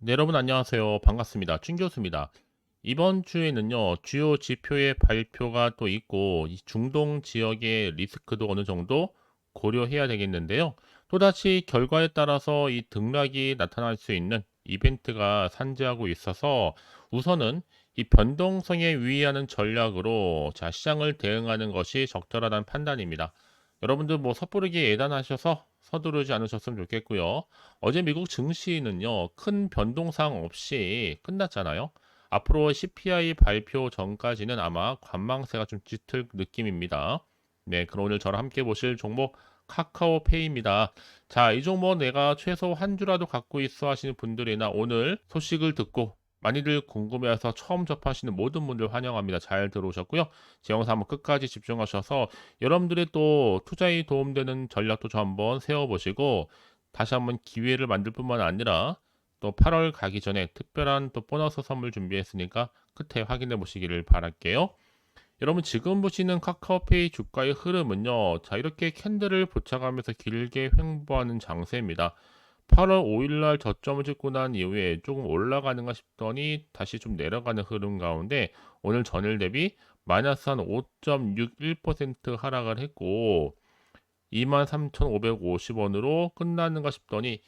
네, 여러분 안녕하세요. 반갑습니다. 춘 교수입니다. 이번 주에는요, 주요 지표의 발표가 또 있고, 이 중동 지역의 리스크도 어느 정도 고려해야 되겠는데요. 또다시 결과에 따라서 이 등락이 나타날 수 있는 이벤트가 산재하고 있어서 우선은 이 변동성에 유의하는 전략으로 자, 시장을 대응하는 것이 적절하다는 판단입니다. 여러분들 뭐 섣부르게 예단하셔서 서두르지 않으셨으면 좋겠고요. 어제 미국 증시는요, 큰 변동사항 없이 끝났잖아요. 앞으로 CPI 발표 전까지는 아마 관망세가 좀 짙을 느낌입니다. 네, 그럼 오늘 저랑 함께 보실 종목 카카오페이입니다. 자, 이 종목 내가 최소 한 주라도 갖고 있어 하시는 분들이나 오늘 소식을 듣고 많이들 궁금해해서 처음 접하시는 모든 분들 환영합니다. 잘 들어오셨고요. 제 영상 한번 끝까지 집중하셔서 여러분들의 또 투자에 도움되는 전략도 저 한번 세워보시고 다시 한번 기회를 만들 뿐만 아니라 또 8월 가기 전에 특별한 또 보너스 선물 준비했으니까 끝에 확인해 보시기를 바랄게요. 여러분 지금 보시는 카카오페이 주가의 흐름은요. 자, 이렇게 캔들을 포착하면서 길게 횡보하는 장세입니다. 8월 5일 날 저점을 찍고 난 이후에 조금 올라가는가 싶더니 다시 좀 내려가는 흐름 가운데 오늘 전일 대비 마이너스 한 5.61% 하락을 했고 23,550원으로 끝나는가 싶더니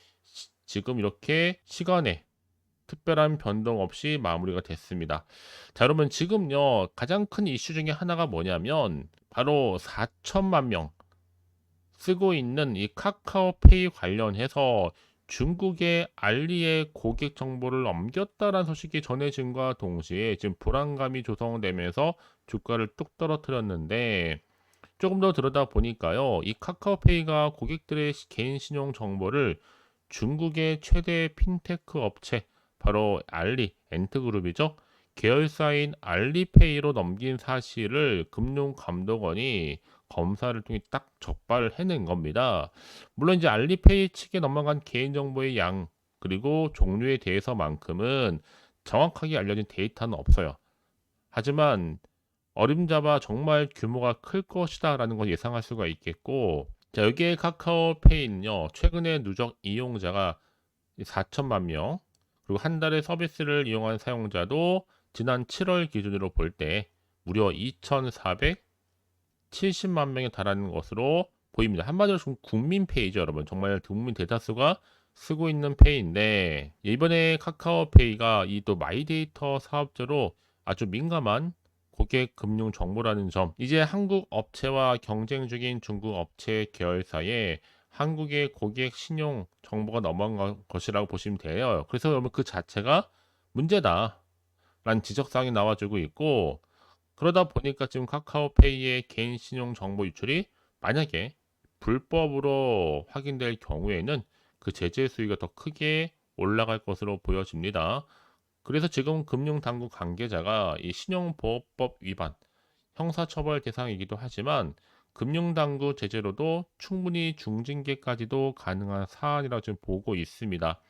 지금 이렇게 시간에 특별한 변동 없이 마무리가 됐습니다. 자, 여러분 지금요 가장 큰 이슈 중에 하나가 뭐냐면 바로 4천만 명 쓰고 있는 이 카카오페이 관련해서 중국의 알리의 고객 정보를 넘겼다라는 소식이 전해짐과 동시에 지금 불안감이 조성되면서 주가를 뚝 떨어뜨렸는데 조금 더 들여다 보니까요. 이 카카오페이가 고객들의 개인 신용 정보를 중국의 최대 핀테크 업체 바로 알리 엔트그룹이죠. 계열사인 알리페이로 넘긴 사실을 금융감독원이 검사를 통해 딱 적발을 해낸 겁니다. 물론 이제 알리페이 측에 넘어간 개인정보의 양 그리고 종류에 대해서만큼은 정확하게 알려진 데이터는 없어요. 하지만 어림잡아 정말 규모가 클 것이다라는 걸 예상할 수가 있겠고, 자, 여기에 카카오페이는요, 최근에 누적 이용자가 4천만 명, 그리고 한 달에 서비스를 이용한 사용자도 지난 7월 기준으로 볼 때 무려 2,470만 명에 달하는 것으로 보입니다. 한마디로 좀 국민페이죠, 여러분. 정말 국민 대다수가 쓰고 있는 페이인데, 이번에 카카오페이가 이 또 마이데이터 사업자로 아주 민감한 고객 금융 정보라는 점, 이제 한국 업체와 경쟁 중인 중국 업체 계열사에 한국의 고객 신용 정보가 넘어간 것이라고 보시면 돼요. 그래서 여러분 그 자체가 문제다라는 지적사항이 나와주고 있고, 그러다 보니까 지금 카카오페이의 개인 신용 정보 유출이 만약에 불법으로 확인될 경우에는 그 제재 수위가 더 크게 올라갈 것으로 보여집니다. 그래서 지금 금융당국 관계자가 이 신용보호법 위반, 형사처벌 대상이기도 하지만 금융당국 제재로도 충분히 중징계까지도 가능한 사안이라고 지금 보고 있습니다.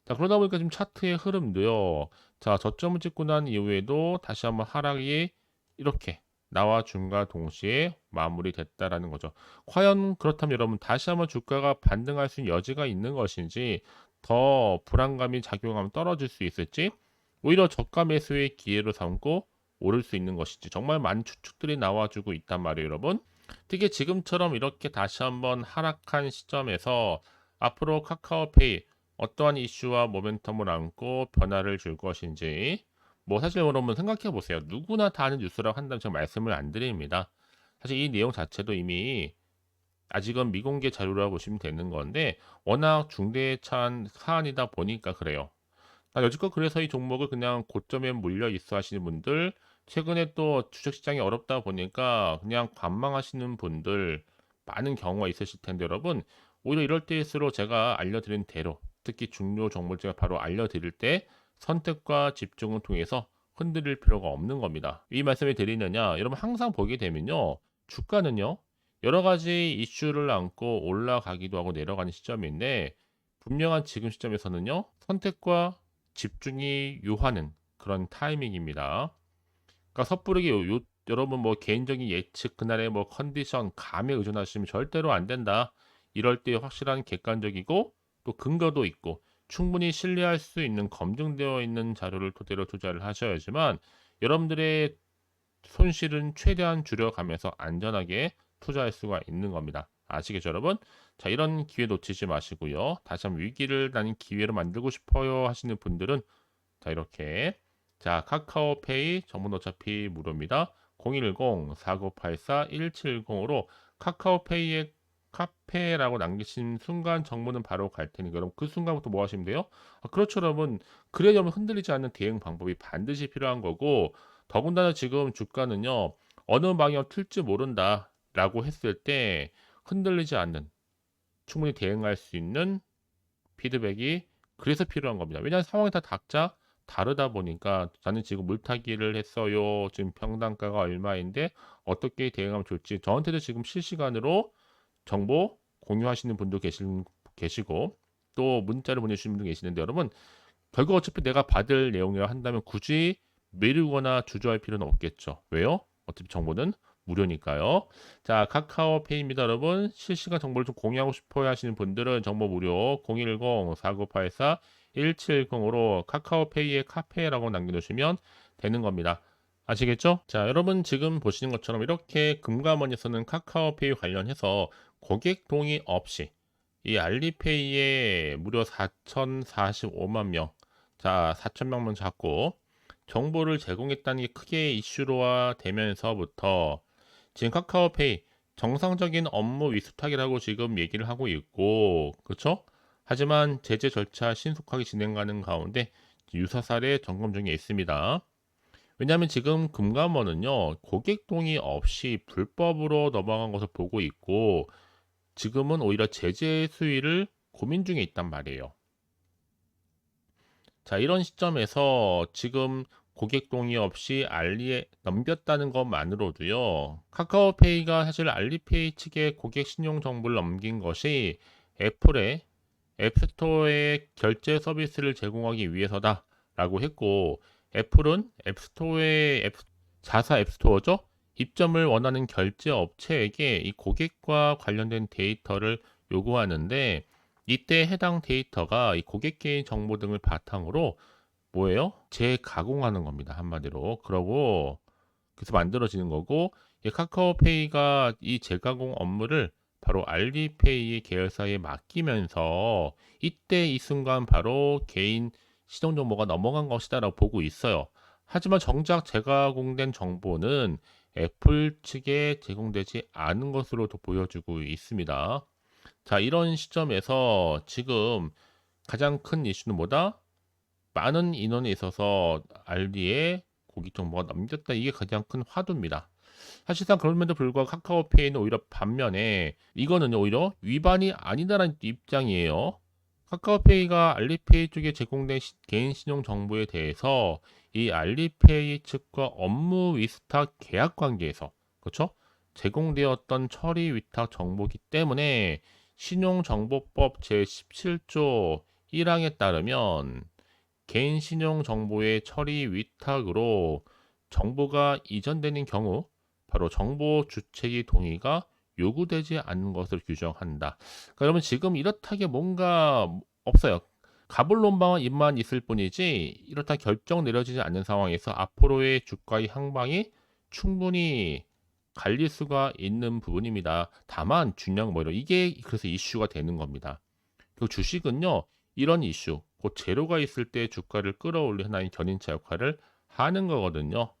자, 그러다 보니까 지금 차트의 흐름도요. 자, 저점을 찍고 난 이후에도 다시 한번 하락이 이렇게 나와준과 동시에 마무리됐다라는 거죠. 과연 그렇다면 여러분 다시 한번 주가가 반등할 수 있는 여지가 있는 것인지 더 불안감이 작용하면 떨어질 수 있을지 오히려 저가 매수의 기회로 삼고 오를 수 있는 것인지 정말 많은 추측들이 나와주고 있단 말이에요, 여러분. 특히 지금처럼 이렇게 다시 한번 하락한 시점에서 앞으로 카카오페이 어떠한 이슈와 모멘텀을 안고 변화를 줄 것인지 뭐 사실 여러분 생각해 보세요. 누구나 다 아는 뉴스라고 한다면 제가 말씀을 안 드립니다. 사실 이 내용 자체도 이미 아직은 미공개 자료라고 보시면 되는 건데 워낙 중대한 사안이다 보니까 그래요. 여지껏 그래서 이 종목을 그냥 고점에 물려 있어 하시는 분들, 최근에 또 주식시장이 어렵다 보니까 그냥 관망하시는 분들 많은 경우가 있으실 텐데 여러분, 오히려 이럴 때일수록 제가 알려드린 대로 특히 중요 종목을 제가 바로 알려드릴 때 선택과 집중을 통해서 흔들릴 필요가 없는 겁니다. 이 말씀을 드리느냐, 여러분 항상 보게 되면요, 주가는요, 여러 가지 이슈를 안고 올라가기도 하고 내려가는 시점인데 분명한 지금 시점에서는요, 선택과 집중이 요하는 그런 타이밍입니다. 그러니까 섣부르게 여러분 뭐 개인적인 예측 그날의 뭐 컨디션 감에 의존하시면 절대로 안 된다. 이럴 때 확실한 객관적이고 또 근거도 있고 충분히 신뢰할 수 있는 검증되어 있는 자료를 토대로 투자를 하셔야지만 여러분들의 손실은 최대한 줄여가면서 안전하게 투자할 수가 있는 겁니다. 아시겠죠, 여러분? 자, 이런 기회 놓치지 마시고요. 다시 한번 위기를 나는 기회로 만들고 싶어요 하시는 분들은 자, 이렇게 자, 카카오페이 전문 어차피 무료입니다. 010-4984-1710으로 카카오페이에 카페라고 남기신 순간 정보는 바로 갈 테니까 여러분 그 순간부터 뭐 하시면 돼요? 그렇죠, 여러분. 그래야 여러분 흔들리지 않는 대응 방법이 반드시 필요한 거고 더군다나 지금 주가는요. 어느 방향 틀지 모른다라고 했을 때 흔들리지 않는 충분히 대응할 수 있는 피드백이 그래서 필요한 겁니다. 왜냐하면 상황이 다 각자 다르다 보니까 나는 지금 물타기를 했어요. 지금 평단가가 얼마인데 어떻게 대응하면 좋을지 저한테도 지금 실시간으로 정보 공유하시는 분도 계시고 또 문자를 보내주시는 분도 계시는데 여러분 결국 어차피 내가 받을 내용이라 한다면 굳이 미루거나 주저할 필요는 없겠죠. 왜요? 어차피 정보는 무료니까요. 자, 카카오페이입니다, 여러분. 실시간 정보를 좀 공유하고 싶어요 하시는 분들은 정보 무료 010-4984-1710으로 카카오페이에 카페라고 남겨놓으시면 되는 겁니다. 아시겠죠? 자, 여러분 지금 보시는 것처럼 이렇게 금감원에서는 카카오페이 관련해서 고객 동의 없이 이 알리페이에 무려 4,045만 명, 자, 4,000명만 잡고 정보를 제공했다는 게 크게 이슈로화 되면서부터 지금 카카오페이 정상적인 업무 위수탁이라고 지금 얘기를 하고 있고, 그렇죠? 하지만 제재 절차 신속하게 진행하는 가운데 유사 사례 점검 중에 있습니다. 왜냐하면 지금 금감원은요, 고객 동의 없이 불법으로 넘어간 것을 보고 있고, 지금은 오히려 제재 수위를 고민 중에 있단 말이에요. 자, 이런 시점에서 지금 고객 동의 없이 알리에 넘겼다는 것만으로도요. 카카오페이가 사실 알리페이 측에 고객 신용 정보를 넘긴 것이 애플의 앱스토어에 결제 서비스를 제공하기 위해서다라고 했고 애플은 앱스토어의 자사 앱스토어죠. 입점을 원하는 결제 업체에게 이 고객과 관련된 데이터를 요구하는데 이때 해당 데이터가 이 고객 개인 정보 등을 바탕으로 뭐예요? 재가공하는 겁니다. 한마디로. 그러고 그래서 만들어지는 거고 이 카카오페이가 이 재가공 업무를 바로 알리페이 계열사에 맡기면서 이때 이 순간 바로 개인 시동 정보가 넘어간 것이다라고 보고 있어요. 하지만 정작 재가공된 정보는 애플 측에 제공되지 않은 것으로도 보여주고 있습니다. 자, 이런 시점에서 지금 가장 큰 이슈는 뭐다? 많은 인원에 있어서 알리에 고객 정보가 넘겼다. 이게 가장 큰 화두입니다. 사실상 그럼에도 불구하고 카카오페이는 오히려 반면에 이거는 오히려 위반이 아니다라는 입장이에요. 카카오페이가 알리페이 쪽에 제공된 개인 신용 정보에 대해서 이 알리페이 측과 업무 위탁 계약 관계에서 그렇죠? 제공되었던 처리 위탁 정보이기 때문에 신용정보법 제17조 1항에 따르면 개인 신용 정보의 처리 위탁으로 정보가 이전되는 경우 바로 정보 주체의 동의가 요구되지 않는 것을 규정한다. 그러니까 여러분 지금 이렇다게 뭔가 없어요. 가불론방은 입만 있을 뿐이지 이렇다 결정 내려지지 않는 상황에서 앞으로의 주가의 향방이 충분히 갈릴 수가 있는 부분입니다. 다만 중요한 건 이게 그래서 이슈가 되는 겁니다. 그 주식은요 이런 이슈 곧 재료가 있을 때 주가를 끌어올리는 하나의 견인차 역할을 하는 거거든요.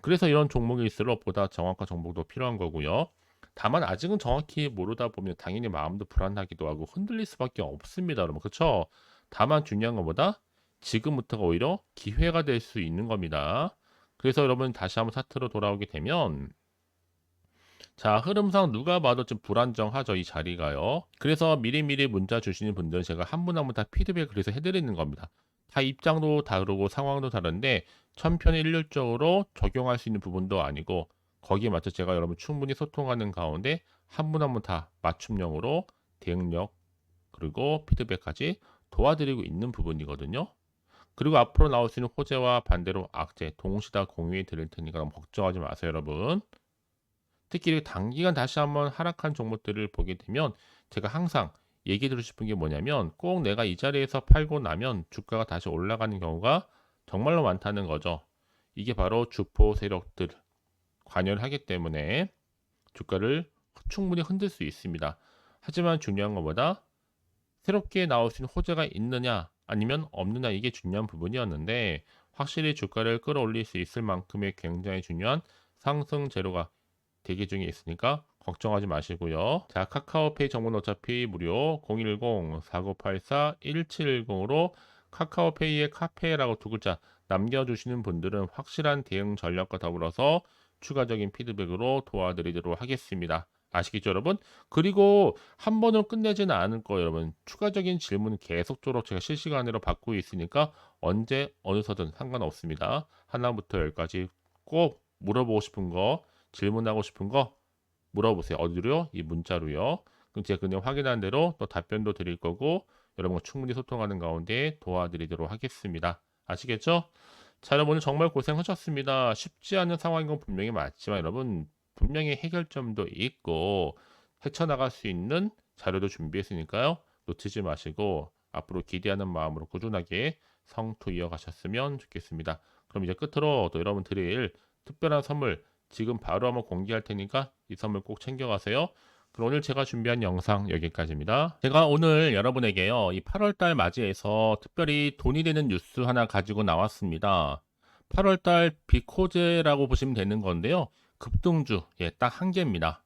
그래서 이런 종목일수록 보다 정확한 정보도 필요한 거고요. 다만 아직은 정확히 모르다 보면 당연히 마음도 불안하기도 하고 흔들릴 수밖에 없습니다, 여러분. 그렇죠? 다만 중요한 것보다 지금부터가 오히려 기회가 될 수 있는 겁니다. 그래서 여러분 다시 한번 차트로 돌아오게 되면 자, 흐름상 누가 봐도 좀 불안정하죠, 이 자리가요. 그래서 미리미리 문자 주시는 분들은 제가 한 분 한 분 다 피드백을 그래서 해드리는 겁니다. 다 입장도 다르고 상황도 다른데 천편일률적으로 적용할 수 있는 부분도 아니고 거기에 맞춰 제가 여러분 충분히 소통하는 가운데 한 분 한 분 다 맞춤형으로 대응력 그리고 피드백까지 도와드리고 있는 부분이거든요. 그리고 앞으로 나올 수 있는 호재와 반대로 악재 동시에 다 공유해 드릴 테니까 너무 걱정하지 마세요, 여러분. 특히 단기간 다시 한번 하락한 종목들을 보게 되면 제가 항상 얘기 드리고 싶은 게 뭐냐면 꼭 내가 이 자리에서 팔고 나면 주가가 다시 올라가는 경우가 정말로 많다는 거죠. 이게 바로 주포 세력들 관여를 하기 때문에 주가를 충분히 흔들 수 있습니다. 하지만 중요한 것보다 새롭게 나올 수 있는 호재가 있느냐 아니면 없느냐 이게 중요한 부분이었는데 확실히 주가를 끌어올릴 수 있을 만큼의 굉장히 중요한 상승 재료가 대기 중에 있으니까 걱정하지 마시고요. 자, 카카오페이 정보는 어차피 무료 010-4984-1710으로 카카오페이에 카페라고 두 글자 남겨주시는 분들은 확실한 대응 전략과 더불어서 추가적인 피드백으로 도와드리도록 하겠습니다. 아시겠죠, 여러분? 그리고 한 번으로 끝내지는 않을 거예요, 여러분. 추가적인 질문 계속적으로 제가 실시간으로 받고 있으니까 언제 어디서든 상관없습니다. 하나부터 열까지 꼭 물어보고 싶은 거, 질문하고 싶은 거 물어보세요. 어디로요? 이 문자로요. 그럼 제가 그냥 확인한 대로 또 답변도 드릴 거고 여러분과 충분히 소통하는 가운데 도와드리도록 하겠습니다. 아시겠죠? 자, 여러분 오늘 정말 고생하셨습니다. 쉽지 않은 상황인 건 분명히 맞지만 여러분 분명히 해결점도 있고 헤쳐나갈 수 있는 자료도 준비했으니까요. 놓치지 마시고 앞으로 기대하는 마음으로 꾸준하게 성투 이어가셨으면 좋겠습니다. 그럼 이제 끝으로 또 여러분 드릴 특별한 선물 지금 바로 한번 공개할 테니까 이 선물 꼭 챙겨가세요. 그럼 오늘 제가 준비한 영상 여기까지입니다. 제가 오늘 여러분에게요, 이 8월달 맞이해서 특별히 돈이 되는 뉴스 하나 가지고 나왔습니다. 8월달 비코제라고 보시면 되는 건데요. 급등주, 딱 한 개입니다.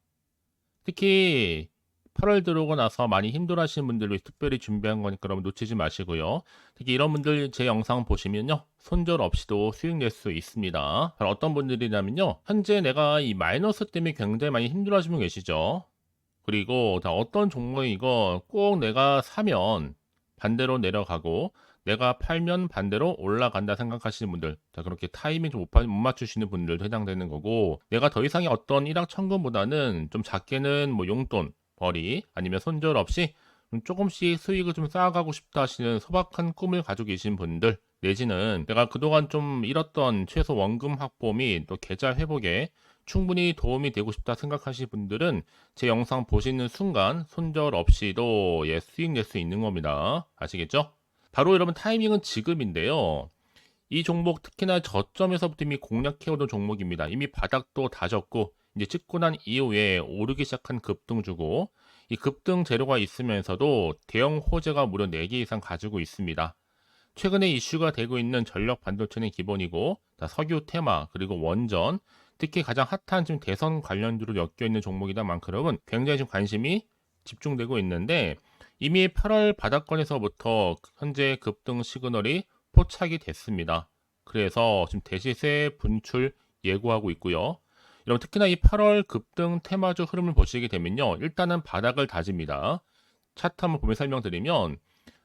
특히 8월 들어오고 나서 많이 힘들어하시는 분들을 위해 특별히 준비한 거니까 여러분 놓치지 마시고요. 특히 이런 분들 제 영상 보시면요. 손절 없이도 수익 낼 수 있습니다. 바로 어떤 분들이냐면요. 현재 내가 이 마이너스 때문에 굉장히 많이 힘들어하시는 분 계시죠. 그리고 다 어떤 종목이고 꼭 내가 사면 반대로 내려가고 내가 팔면 반대로 올라간다 생각하시는 분들, 자 그렇게 타이밍 좀 못 맞추시는 분들도 해당되는 거고, 내가 더 이상의 어떤 일확천금보다는 좀 작게는 뭐 용돈, 벌이 아니면 손절 없이 조금씩 수익을 좀 쌓아가고 싶다 하시는 소박한 꿈을 가지고 계신 분들, 내지는 내가 그동안 좀 잃었던 최소 원금 확보 및 또 계좌 회복에 충분히 도움이 되고 싶다 생각하시는 분들은 제 영상 보시는 순간 손절 없이도 수익 낼 수 있는 겁니다. 아시겠죠? 바로 여러분 타이밍은 지금인데요. 이 종목 특히나 저점에서부터 이미 공략해오던 종목입니다. 이미 바닥도 다졌고 이제 찍고 난 이후에 오르기 시작한 급등주고, 이 급등 재료가 있으면서도 대형 호재가 무려 4개 이상 가지고 있습니다. 최근에 이슈가 되고 있는 전력 반도체는 기본이고 석유 테마 그리고 원전, 특히 가장 핫한 지금 대선 관련주로 엮여 있는 종목이다 만큼 굉장히 좀 관심이 집중되고 있는데, 이미 8월 바닥권에서부터 현재 급등 시그널이 포착이 됐습니다. 그래서 지금 대시세 분출 예고하고 있고요. 여러분 특히나 이 8월 급등 테마주 흐름을 보시게 되면요. 일단은 바닥을 다집니다. 차트 한번 보면 설명드리면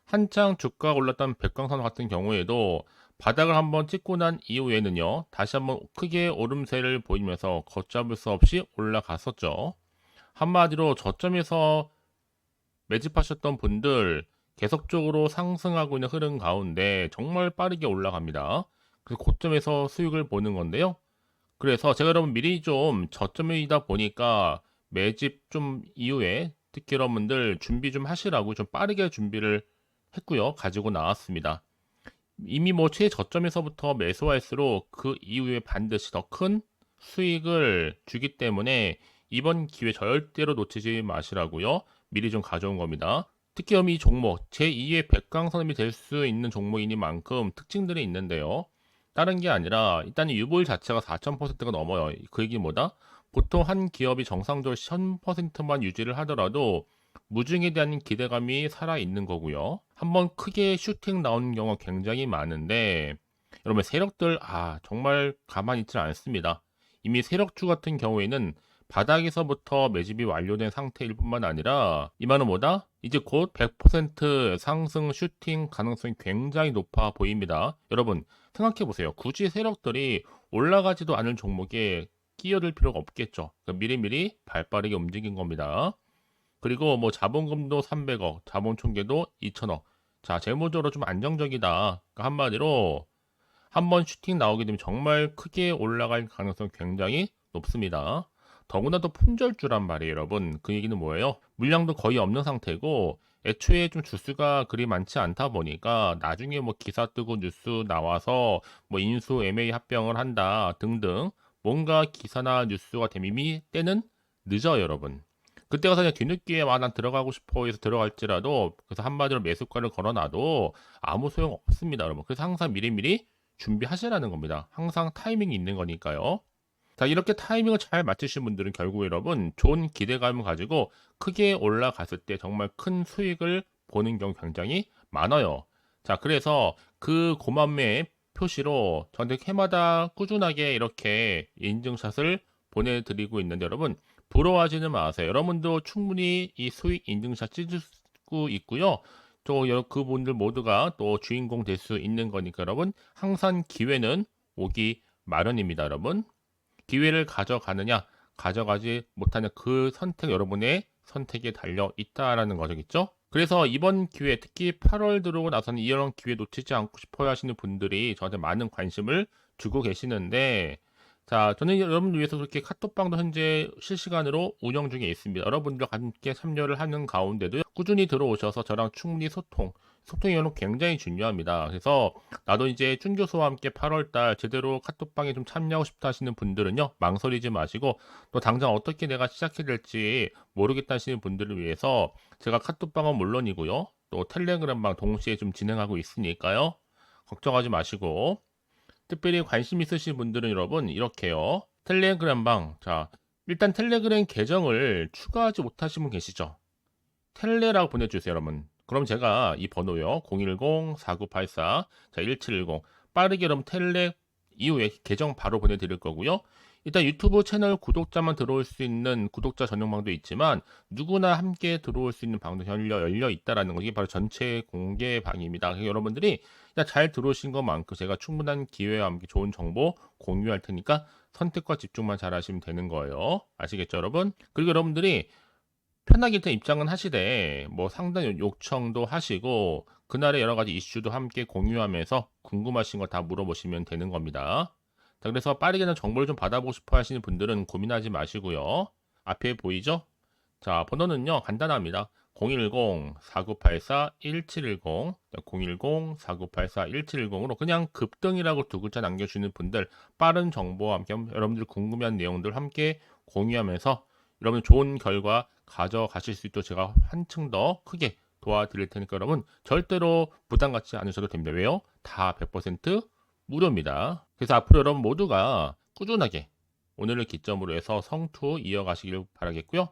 한창 주가가 올랐던 백광선 같은 경우에도 바닥을 한번 찍고 난 이후에는요. 다시 한번 크게 오름세를 보이면서 걷잡을 수 없이 올라갔었죠. 한마디로 저점에서 매집하셨던 분들 계속적으로 상승하고 있는 흐름 가운데 정말 빠르게 올라갑니다. 그래서 고점에서 수익을 보는 건데요. 그래서 제가 여러분 미리 좀 저점이다 보니까 매집 좀 이후에 특히 여러분들 준비 좀 하시라고 좀 빠르게 준비를 했고요. 가지고 나왔습니다. 이미 뭐 최저점에서부터 매수할수록 그 이후에 반드시 더 큰 수익을 주기 때문에 이번 기회 절대로 놓치지 마시라고요. 미리 좀 가져온 겁니다. 특히 이 종목 제2의 백강선임이 될 수 있는 종목이니만큼 특징들이 있는데요. 다른 게 아니라 일단 유보율 자체가 4,000%가 넘어요. 그 얘기 뭐다? 보통 한 기업이 정상적으로 1000%만 유지를 하더라도 무중에 대한 기대감이 살아있는 거고요. 한번 크게 슈팅 나오는 경우가 굉장히 많은데 여러분 세력들 정말 가만히 있지 않습니다. 이미 세력주 같은 경우에는 바닥에서부터 매집이 완료된 상태일 뿐만 아니라 이만은 뭐다? 이제 곧 100% 상승 슈팅 가능성이 굉장히 높아 보입니다. 여러분 생각해 보세요. 굳이 세력들이 올라가지도 않을 종목에 끼어들 필요가 없겠죠. 그러니까 미리미리 발빠르게 움직인 겁니다. 그리고 뭐 자본금도 300억, 자본 총계도 2천억. 자, 재무적으로 좀 안정적이다. 그러니까 한마디로 한번 슈팅 나오게 되면 정말 크게 올라갈 가능성이 굉장히 높습니다. 더구나 더 품절주란 말이에요, 여러분. 그 얘기는 뭐예요? 물량도 거의 없는 상태고 애초에 좀 주수가 그리 많지 않다 보니까 나중에 뭐 기사 뜨고 뉴스 나와서 뭐 인수 MA 합병을 한다 등등 뭔가 기사나 뉴스가 되면 이미 때는 늦어요, 여러분. 그때 가서 그냥 뒤늦게 난 들어가고 싶어 해서 들어갈지라도 그래서 한마디로 매수가를 걸어놔도 아무 소용 없습니다, 여러분. 그래서 항상 미리미리 준비하시라는 겁니다. 항상 타이밍이 있는 거니까요. 자, 이렇게 타이밍을 잘 맞추신 분들은 결국 여러분 좋은 기대감을 가지고 크게 올라갔을 때 정말 큰 수익을 보는 경우 굉장히 많아요. 자, 그래서 그 고만매 표시로 저한테 해마다 꾸준하게 이렇게 인증샷을 보내드리고 있는데 여러분 부러워하지는 마세요. 여러분도 충분히 이 수익 인증샷 찍을 수 있고요. 또 그분들 모두가 또 주인공 될 수 있는 거니까 여러분 항상 기회는 오기 마련입니다, 여러분. 기회를 가져가느냐, 가져가지 못하냐 그 선택 여러분의 선택에 달려 있다라는 거겠죠. 그래서 이번 기회 특히 8월 들어오고 나서는 이런 기회 놓치지 않고 싶어 하시는 분들이 저한테 많은 관심을 주고 계시는데 자, 저는 여러분들 위해서 그렇게 카톡방도 현재 실시간으로 운영 중에 있습니다. 여러분들과 함께 참여를 하는 가운데도 꾸준히 들어오셔서 저랑 충분히 소통이 여러분 굉장히 중요합니다. 그래서 나도 이제 준 교수와 함께 8월달 제대로 카톡방에 좀 참여하고 싶다 하시는 분들은요, 망설이지 마시고 또 당장 어떻게 내가 시작해야 될지 모르겠다 하시는 분들을 위해서 제가 카톡방은 물론이고요, 또 텔레그램방 동시에 좀 진행하고 있으니까요, 걱정하지 마시고 특별히 관심 있으신 분들은 여러분 이렇게요. 텔레그램방. 자, 일단 텔레그램 계정을 추가하지 못하신 분 계시죠? 텔레라고 보내주세요, 여러분. 그럼 제가 이 번호요. 010-4984, 자, 1710. 빠르게 여러분 텔레 이후에 계정 바로 보내드릴 거고요. 일단 유튜브 채널 구독자만 들어올 수 있는 구독자 전용방도 있지만 누구나 함께 들어올 수 있는 방도 열려 있다라는 거 이게 바로 전체 공개 방입니다. 여러분들이 잘 들어오신 것만큼 제가 충분한 기회와 함께 좋은 정보 공유할 테니까 선택과 집중만 잘 하시면 되는 거예요. 아시겠죠, 여러분? 그리고 여러분들이 편하게 일단 입장은 하시되 뭐 상담 요청도 하시고 그날의 여러 가지 이슈도 함께 공유하면서 궁금하신 거 다 물어보시면 되는 겁니다. 자, 그래서 빠르게는 정보를 좀 받아보고 싶어 하시는 분들은 고민하지 마시고요. 앞에 보이죠? 자, 번호는요, 간단합니다. 010-4984-1710, 010-4984-1710으로 그냥 급등이라고 두 글자 남겨주시는 분들, 빠른 정보와 함께 여러분들 궁금한 내용들 함께 공유하면서 여러분 좋은 결과 가져가실 수 있도록 제가 한층 더 크게 도와드릴 테니까 여러분 절대로 부담 갖지 않으셔도 됩니다. 왜요? 다 100% 무료입니다. 그래서 앞으로 여러분 모두가 꾸준하게 오늘을 기점으로 해서 성투 이어가시길 바라겠고요.